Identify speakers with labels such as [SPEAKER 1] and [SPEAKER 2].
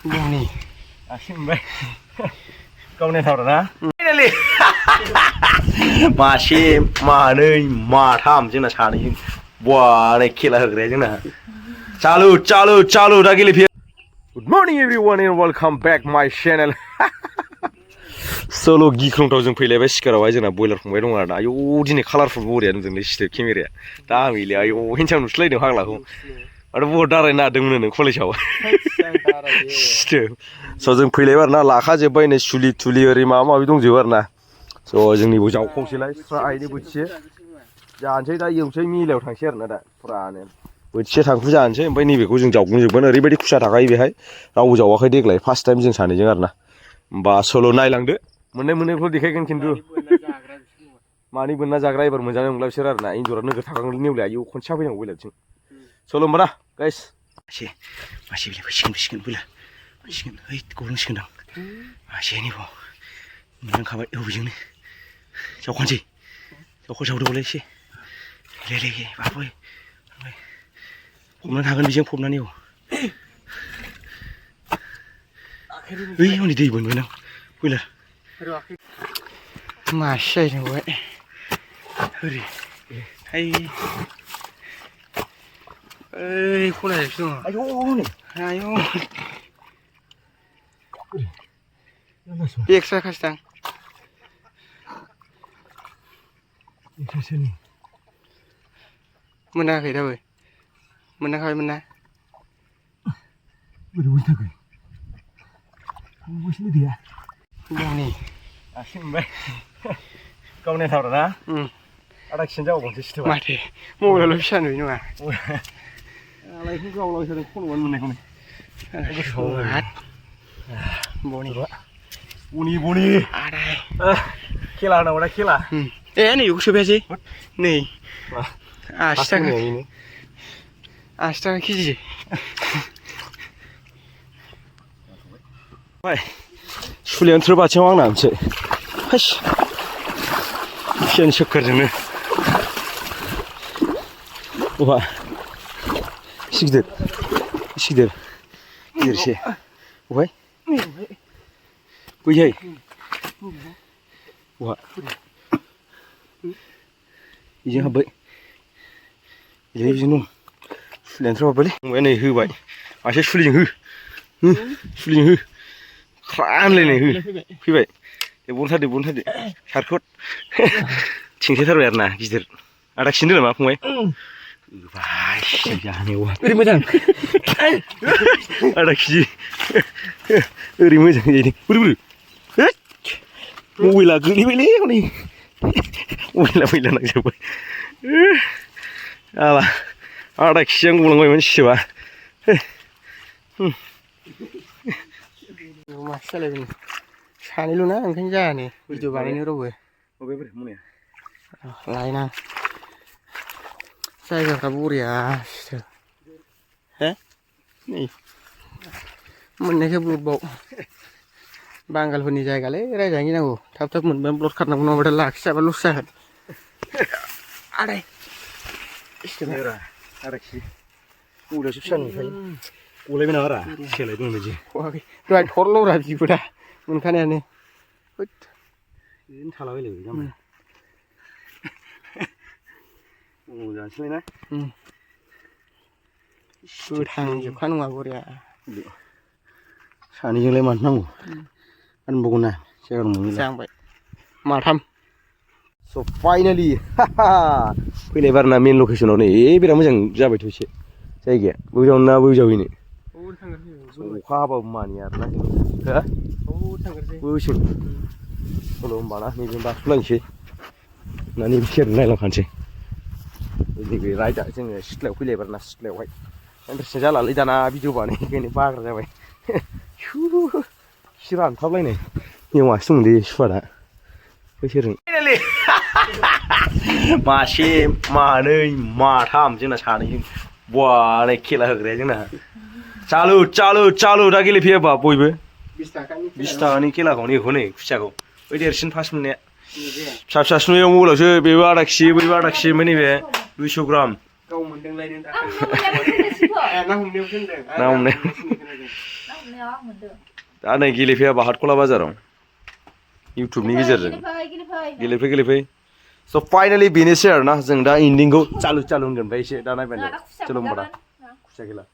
[SPEAKER 1] นี่
[SPEAKER 2] ชิมไปก็ในเท่านะนี่เลยมาชิมมาเลยมาทำจังนะชานี่บัวในคิดละหกเลยจังนะचालू दागिले फिर Good morning everyone and welcome back my channel solo गिख्रंथाव जों फैलायबाय सिकारावहाय जोंना बयलार फंबाय दं आरोना आयौ दिनै कालारफुल बरिया नुदोंलै सिथेर केमेराया दा आंलै आयौ हिंसाव नुस्लायदों फाग्लाखौ आरो बहुत दारायना होदोंमोन नों कलेजाव स' जों फैलायबाय आरोना लाखाजोब्बाय नै सुलि थुलि ओरै माबा माबि दंजोबो आरोना स' जोंनिबो जावखंसैलाय स्रायनो बोथिसे जानोसै दा एवसै मिलायाव थांसै आरोना दा फुरानो बोथिसे थांखु जानोसै ओमफ्राय नैबेखौ जों जावग्लिजोबगोन ओरैबायदि खुसा थाखायो बेहाय रावबो जावाखै देग्लाय फार्स्ट टाइम जों सानैजों आरोना होमबा सल' नायलांदो मोननायखौ देखायगोन खिन्थु मानि बोनना जाग्रा एबार मोनजानाय नंला बिसोर आरोना एन्जरा नोगोर थाखांलै नेवलाया आयौ खनसे फैनांगौ बयलारथिं सल' होमबा ना गाइस मासे फैसिगोन बयलार फैसिगोन ओइ गब्लंसिगोन दां मासे नैबाव मोनलांखाबाय औ बेजोंनो जावखानोसै जावदोबालाय एसे ले बाबोय फबनानै थागोन बेजों फबनानै औ ओइ हनै दै बोनबाय नों बयलार
[SPEAKER 1] मासे जाहैबाय ओरै ओइ खनायावसो दङ आयौ एक्सट्रा खासदां मोनाखै दाबो मोनाखैमोन ना
[SPEAKER 2] बोरै थाखै बसले दैया
[SPEAKER 1] नि
[SPEAKER 2] आसिमबाय गावनि थावरा ना आदा खिन जावगोनसै सिथोबा
[SPEAKER 1] माथो मबाइलावल' फिसा नुयो नङा
[SPEAKER 2] आलायखौ गावलाव सोरजों खन'आनो मोननायखौनो
[SPEAKER 1] हाट
[SPEAKER 2] बनि
[SPEAKER 1] आदाय
[SPEAKER 2] खेला होनांगौ ना खेला
[SPEAKER 1] ए नै बेखौ सोबायासै नै 80 थाखा केजि
[SPEAKER 2] सुलियानो थ्रोबाथिङाव आंना मोनसे सेन सोखोरजोंनो अबा एसे गिदिरसे अबाय बैहाय अहा बेजों हाब्बाय बेजों दं सुलियानो थ्रोबाबायलै फंबाया नै होबाय मासे सुलिजों हो ख्रानलायनाय हो फैबाय बनथारदो सारखट थिंसायथारबाय आरोना गिदिर आदा खिन दोनामा फंबाय होबाय जानायाव ओरै मोजां आदा केजि ओरै मोजां जायो बोरै मबाइला गोलैबायलै हनै मबाइला फैला नांजोब्बाय आला आदा केजियानो गलांबायमोन सिबा
[SPEAKER 1] मासे जालायगोन सानैल' ना ओंखायनो जाया नै भिडिअ बानायनो रावबो लायना जायगाफ्रा बरियासो हे नै मोननायखाय बुरबाव बांगालफोरनि जायगालै रायजानो गिनांगौ थाब मोनबाय ब्लड खारनांगौ नङाबाथाय लाखिजाबा लस जागोन आदाय
[SPEAKER 2] आदा केजि गलायावसो फिसा नुखायो गलायबाय नामा रा सेलाय दं बायदि
[SPEAKER 1] दहाय थरल'रा बिबोदा मोनखानायानो
[SPEAKER 2] बिदिनो थालाबायलायबाय जाम्बा जानोसैलाय ना
[SPEAKER 1] गोथांजोबखा नङा बरिया
[SPEAKER 2] सानैजोंलाय माथो नांगौ फानबावगौ ना जायगा दंमोन
[SPEAKER 1] जांबाय माथाम
[SPEAKER 2] स' फाइनालि फैलायबाय आरोना मेन लकेसनाव नै बिराद मोजां जाबायथ' एसे जायगाया बैजावनो ना बैजावैनो अखा हाबाबो मानिया आरोना बोसोर सल' होमबाना नैबे बारस'लायनोसै ना नैबे सेरजों नायलांखानोसै नैबे राइडआ जोङो सिथ्लायाव फैलायबाय आरोना सिथ्लायावहाय इन्टारेस्टिं जालालै दाना भिडिअ बानायनायखायनो बाग्रा जाबाय एसे रानथाबलायनाय मेवासो दंलै सुवादा बैसोरजों मासे मानै माथाम जोंना सानैजों बुवानै खेला होग्राया जोंना चालु दा गेलेफैयाबा बयबो 20 थाखानि खेलाखौ नैखौ नै खुसियाखौ बै देरसिन फार्स्ट मोननाया फिसा सुनायाव मबाइलावसो बेबो आदा केजि बैबो आदा केजि ओमफ्राय नैबे 200 ग्राम ना हमनायाव दा नै गेलेफैया बाहाटखला बाजाराव इउटुबनि गेजेरजों गेलेफै स' फाइनालि बेनोसै आरोना जों दा इन्डिंखौ चालु होनगोन ओमफ्राय एसे दा नायबानो चलो होमबा दा खुसिया खेला